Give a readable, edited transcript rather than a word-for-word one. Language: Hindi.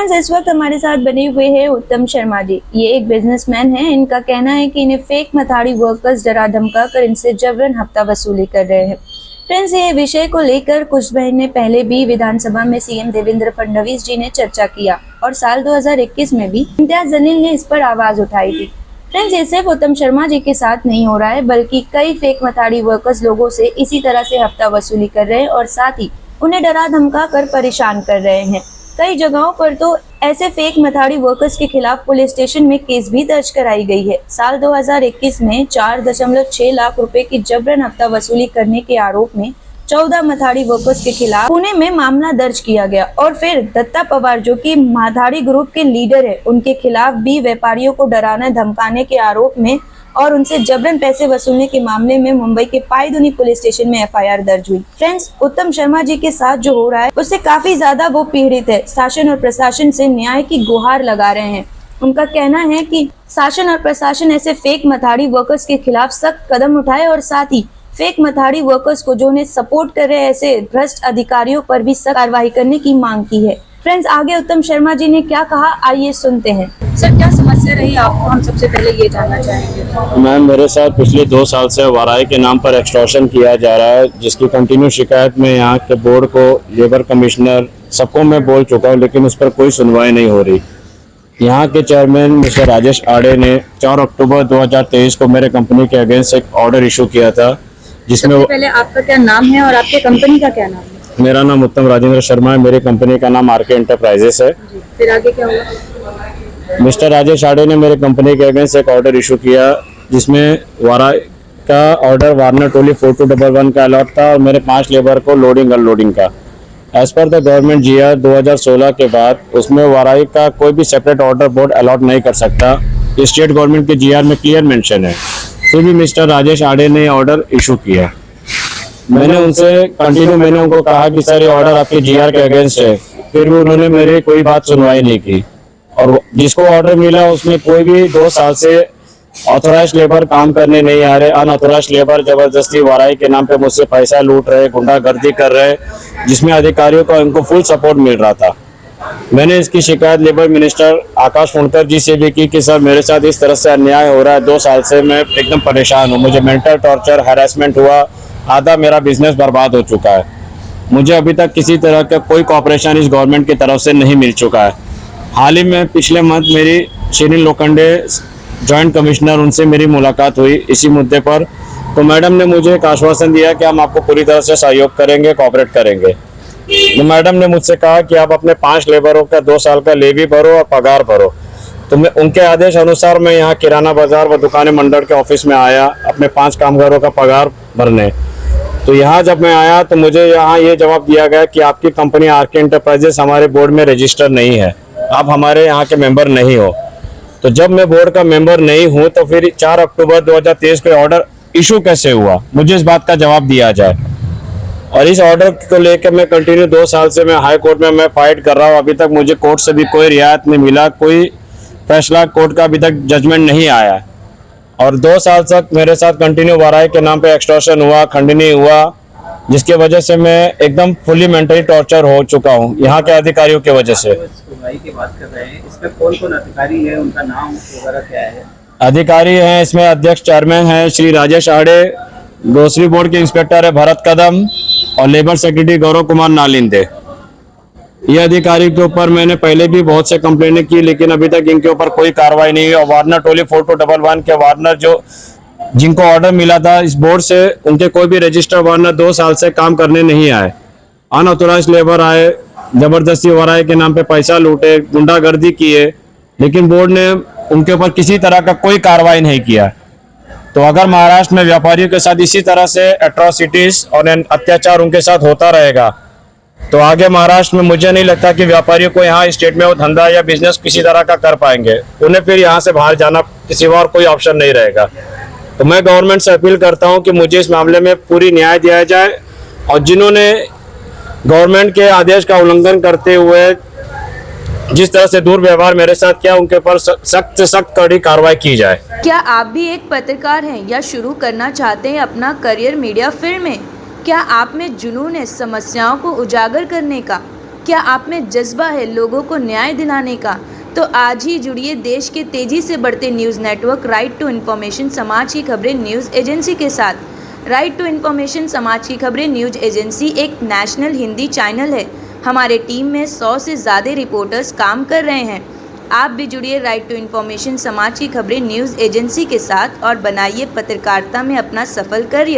फ्रेंड्स, इस वक्त हमारे साथ बने हुए हैं उत्तम शर्मा जी। ये एक बिजनेसमैन हैं। इनका कहना है कि इन्हें फेक मथाड़ी वर्कर्स डरा धमका कर इनसे जबरन हफ्ता वसूली कर रहे हैं। फ्रेंड्स, ये विषय को लेकर कुछ महीने पहले भी विधानसभा में सीएम देवेंद्र फडणवीस जी ने चर्चा किया और साल 2021 में भी इम्तियाज जलील ने इस पर आवाज उठाई थी। फ्रेंड्स, ये सिर्फ उत्तम शर्मा जी के साथ नहीं हो रहा है, बल्कि कई फेक मथाड़ी वर्कर्स लोगों से इसी तरह से हफ्ता वसूली कर रहे हैं और साथ ही उन्हें डरा धमका कर परेशान कर रहे हैं। कई जगहों पर तो ऐसे फेक मथाड़ी वर्कर्स के खिलाफ पुलिस स्टेशन में केस भी दर्ज कराई गई है। साल 2021 में 4.6 लाख रुपए की जबरन हफ्ता वसूली करने के आरोप में 14 मथाड़ी वर्कर्स के खिलाफ पुणे में मामला दर्ज किया गया और फिर दत्ता पवार, जो कि मथाड़ी ग्रुप के लीडर है, उनके खिलाफ भी व्यापारियों को डराने धमकाने के आरोप में और उनसे जबरन पैसे वसूलने के मामले में मुंबई के पायधुनी पुलिस स्टेशन में एफआईआर दर्ज हुई। फ्रेंड्स, उत्तम शर्मा जी के साथ जो हो रहा है उससे काफी ज्यादा वो पीड़ित है। शासन और प्रशासन से न्याय की गुहार लगा रहे हैं। उनका कहना है कि शासन और प्रशासन ऐसे फेक मथाड़ी वर्कर्स के खिलाफ सख्त कदम उठाए और साथ ही फेक मथाड़ी वर्कर्स को जो उन्हें सपोर्ट कर रहे हैं ऐसे भ्रष्ट अधिकारियों पर भी सख्त कार्रवाई करने की मांग की है। फ्रेंड्स, आगे उत्तम शर्मा जी ने क्या कहा, आइए सुनते हैं। सर, क्या समस्या रही आपको, हम सबसे पहले ये जानना चाहेंगे। मैम, मेरे साथ पिछले 2 साल से वाराई के नाम पर एक्सटॉर्शन किया जा रहा है, जिसकी कंटिन्यू शिकायत में यहाँ के बोर्ड को, लेबर कमिश्नर, सबको मैं बोल चुका हूँ, लेकिन उस पर कोई सुनवाई नहीं हो रही। यहाँ के चेयरमैन मिस्टर राजेश आड़े ने 4 अक्टूबर 2023 को मेरे कंपनी के अगेंस्ट एक ऑर्डर इशू किया था, जिसमें पहले आपका क्या नाम है और आपके कंपनी का क्या नाम है? मेरा नाम उत्तम राजेंद्र शर्मा है, मेरी कंपनी का नाम आरके एंटरप्राइजेस है। फिर आगे क्या हुआ? मिस्टर राजेश आड़े ने मेरे कंपनी के अगेंस्ट एक ऑर्डर इशू किया, जिसमें वाराई का ऑर्डर वार्नर टोली 4211 का अलॉट था और मेरे 5 लेबर को लोडिंग अनलोडिंग का। As per the government GR 2016 के बाद उसमें वाराई का कोई भी सेपरेट ऑर्डर बोर्ड अलॉट नहीं कर सकता। ये स्टेट गवर्नमेंट के जीआर में क्लियर मेंशन है। फिर भी मिस्टर राजेश आड़े ने ऑर्डर इशू किया। मैंने उनको कहा कि सर, ये ऑर्डर आपके जीआर के अगेंस्ट है। फिर भी उन्होंने मेरी कोई बात सुनवाई नहीं की और जिसको ऑर्डर मिला उसमें कोई भी 2 साल से ऑथोराइज्ड लेबर काम करने नहीं आ रहे। अनऑथोराइज्ड लेबर जबरदस्ती वाराई के नाम पे मुझसे पैसा लूट रहे, गुंडागर्दी कर रहे, जिसमें अधिकारियों को उनको फुल सपोर्ट मिल रहा था। मैंने इसकी शिकायत लेबर मिनिस्टर आकाश फुंडकर जी से भी की कि सर, मेरे साथ इस तरह से अन्याय हो रहा है। 2 साल से मैं एकदम परेशान हूँ। मुझे मेंटल टॉर्चर, हैरेसमेंट हुआ, आधा मेरा बिजनेस बर्बाद हो चुका है। मुझे अभी तक किसी तरह का कोई कॉपरेशन इस गवर्नमेंट की तरफ से नहीं मिल चुका है। हाल ही में पिछले मंथ मेरी शिरीन लोखंडे जॉइंट कमिश्नर, उनसे मेरी मुलाकात हुई इसी मुद्दे पर। तो मैडम ने मुझे एक आश्वासन दिया कि हम आपको पूरी तरह से सहयोग करेंगे, कोऑपरेट करेंगे। तो मैडम ने मुझसे कहा कि आप अपने 5 लेबरों का 2 साल का लेवी भरो और पगार भरो। तो मैं उनके आदेश अनुसार मैं यहाँ किराना बाजार व दुकानें मंडल के ऑफिस में आया अपने 5 कामगारों का पगार भरने। तो यहाँ जब मैं आया तो मुझे यहाँ ये जवाब दिया गया कि आपकी कंपनी आरके एंटरप्राइजेस हमारे बोर्ड में रजिस्टर नहीं है, आप हमारे यहाँ के मेंबर नहीं हो। तो जब मैं बोर्ड का मेंबर नहीं हूँ तो फिर 4 अक्टूबर 2023 को ऑर्डर इशू कैसे हुआ, मुझे इस बात का जवाब दिया जाए। और इस ऑर्डर को लेकर मैं कंटिन्यू 2 साल से मैं हाई कोर्ट में मैं फाइट कर रहा हूँ। अभी तक मुझे कोर्ट से भी कोई रियायत नहीं मिला, कोई फैसला कोर्ट का अभी तक जजमेंट नहीं आया। और 2 साल तक मेरे साथ कंटिन्यू वाराई के नाम पे एक्सटॉर्शन हुआ, खंडनी हुआ, जिसके वजह से मैं एकदम फुली मेंटली टॉर्चर हो चुका हूँ यहाँ के अधिकारियों की वजह से। की बात कर रहे हैं, इसमें कौन-कौन अधिकारी है, उनका नाम वगैरह क्या है? अधिकारी हैं इसमें, अध्यक्ष चेयरमैन हैं श्री राजेश आड़े, ग्रोसरी बोर्ड के इंस्पेक्टर है भरत कदम और लेबर सेक्रेटरी गौरव कुमार नालिंदे। ये अधिकारी के ऊपर मैंने पहले भी बहुत से कंप्लेनें की, लेकिन अभी तक इनके ऊपर कोई कार्रवाई नहीं हुई। और वार्नर टोली 4211 के वार्नर जिनको ऑर्डर मिला था इस बोर्ड से, उनके कोई भी रजिस्टर वार्नर 2 साल से काम करने नहीं आए। अनऑथोराइज्ड लेबर आए, जबरदस्ती वाराई के नाम पे पैसा लूटे, गुंडागर्दी किए, लेकिन बोर्ड ने उनके ऊपर किसी तरह का कोई कार्रवाई नहीं किया। तो अगर महाराष्ट्र में व्यापारियों के साथ इसी तरह से एट्रोसिटीज और अत्याचार उनके साथ होता रहेगा तो आगे महाराष्ट्र में मुझे नहीं लगता कि व्यापारियों को यहाँ स्टेट में वो धंधा या बिजनेस किसी तरह का कर पाएंगे। उन्हें फिर यहाँ से बाहर जाना किसी और कोई ऑप्शन नहीं रहेगा। तो मैं गवर्नमेंट से अपील करता हूँ कि मुझे इस मामले में पूरी न्याय दिया जाए और जिन्होंने गवर्नमेंट के आदेश का उल्लंघन करते हुए जिस तरह से दुर्व्यवहार मेरे साथ किया, उनके ऊपर सख्त से सख्त कड़ी कार्रवाई की जाए। क्या आप भी एक पत्रकार हैं या शुरू करना चाहते हैं अपना करियर मीडिया फील्ड में? क्या आप में जुनून है समस्याओं को उजागर करने का? क्या आप में जज्बा है लोगों को न्याय दिलाने का? तो आज ही जुड़िए देश के तेजी से बढ़ते news network right to information समाज की खबरें न्यूज़ एजेंसी के साथ। राइट टू इन्फॉर्मेशन समाज की खबरें न्यूज़ एजेंसी एक नेशनल हिंदी चैनल है। हमारे टीम में 100 से ज़्यादा रिपोर्टर्स काम कर रहे हैं। आप भी जुड़िए राइट टू इन्फॉर्मेशन समाज की खबरें न्यूज़ एजेंसी के साथ और बनाइए पत्रकारिता में अपना सफल करियर।